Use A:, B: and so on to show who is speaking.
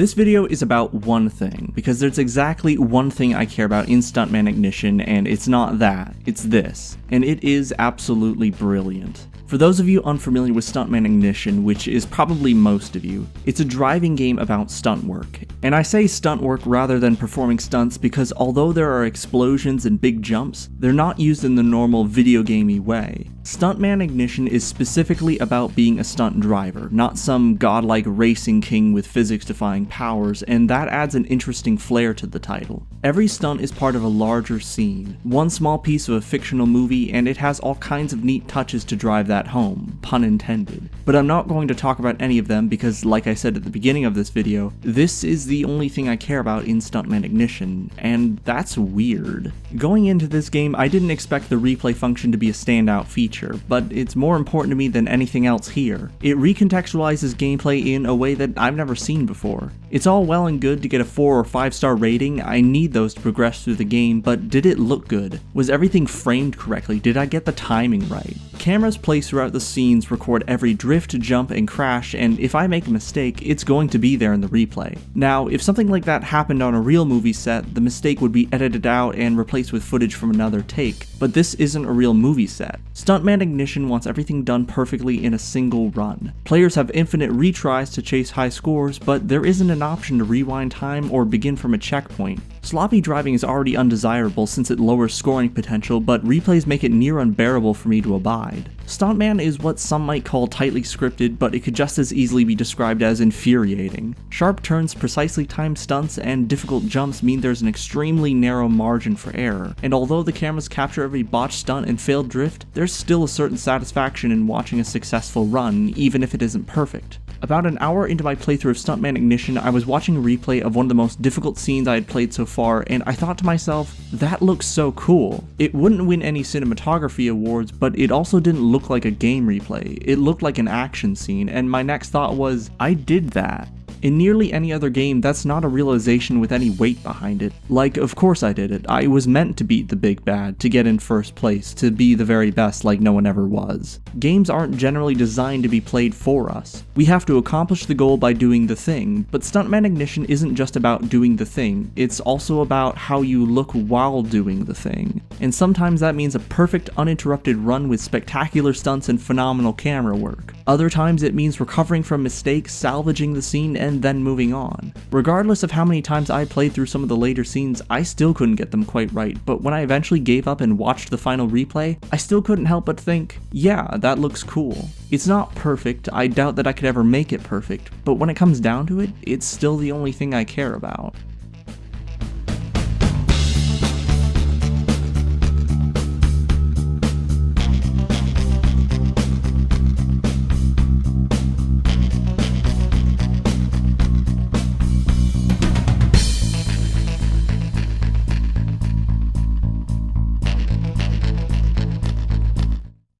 A: This video is about one thing, because there's exactly one thing I care about in Stuntman Ignition, and it's not that, it's this. And it is absolutely brilliant. For those of you unfamiliar with Stuntman Ignition, which is probably most of you, it's a driving game about stunt work. And I say stunt work rather than performing stunts because although there are explosions and big jumps, they're not used in the normal video gamey way. Stuntman Ignition is specifically about being a stunt driver, not some godlike racing king with physics-defying powers, and that adds an interesting flair to the title. Every stunt is part of a larger scene, one small piece of a fictional movie, and it has all kinds of neat touches to drive that home, pun intended. But I'm not going to talk about any of them because, like I said at the beginning of this video, this is the only thing I care about in Stuntman Ignition, and that's weird. Going into this game, I didn't expect the replay function to be a standout feature, but it's more important to me than anything else here. It recontextualizes gameplay in a way that I've never seen before. It's all well and good to get a 4 or 5 star rating, I need those to progress through the game, but did it look good? Was everything framed correctly? Did I get the timing right? Cameras placed throughout the scenes record every drift, jump, and crash, and if I make a mistake, it's going to be there in the replay. Now, if something like that happened on a real movie set, the mistake would be edited out and replaced with footage from another take, but this isn't a real movie set. Stuntman Ignition wants everything done perfectly in a single run. Players have infinite retries to chase high scores, but there isn't an option to rewind time or begin from a checkpoint. Sloppy driving is already undesirable since it lowers scoring potential, but replays make it near unbearable for me to abide. Stuntman is what some might call tightly scripted, but it could just as easily be described as infuriating. Sharp turns, precisely timed stunts, and difficult jumps mean there's an extremely narrow margin for error, and although the cameras capture every botched stunt and failed drift, there's still a certain satisfaction in watching a successful run, even if it isn't perfect. About an hour into my playthrough of Stuntman Ignition, I was watching a replay of one of the most difficult scenes I had played so far, and I thought to myself, that looks so cool. It wouldn't win any cinematography awards, but it also didn't look like a game replay. It looked like an action scene, and my next thought was, I did that. In nearly any other game, that's not a realization with any weight behind it. Like, of course I did it. I was meant to beat the big bad, to get in first place, to be the very best like no one ever was. Games aren't generally designed to be played for us. We have to accomplish the goal by doing the thing, but Stuntman Ignition isn't just about doing the thing, it's also about how you look while doing the thing. And sometimes that means a perfect uninterrupted run with spectacular stunts and phenomenal camera work. Other times it means recovering from mistakes, salvaging the scene, and then moving on. Regardless of how many times I played through some of the later scenes, I still couldn't get them quite right, but when I eventually gave up and watched the final replay, I still couldn't help but think, yeah, that looks cool. It's not perfect, I doubt that I could ever make it perfect, but when it comes down to it, it's still the only thing I care about.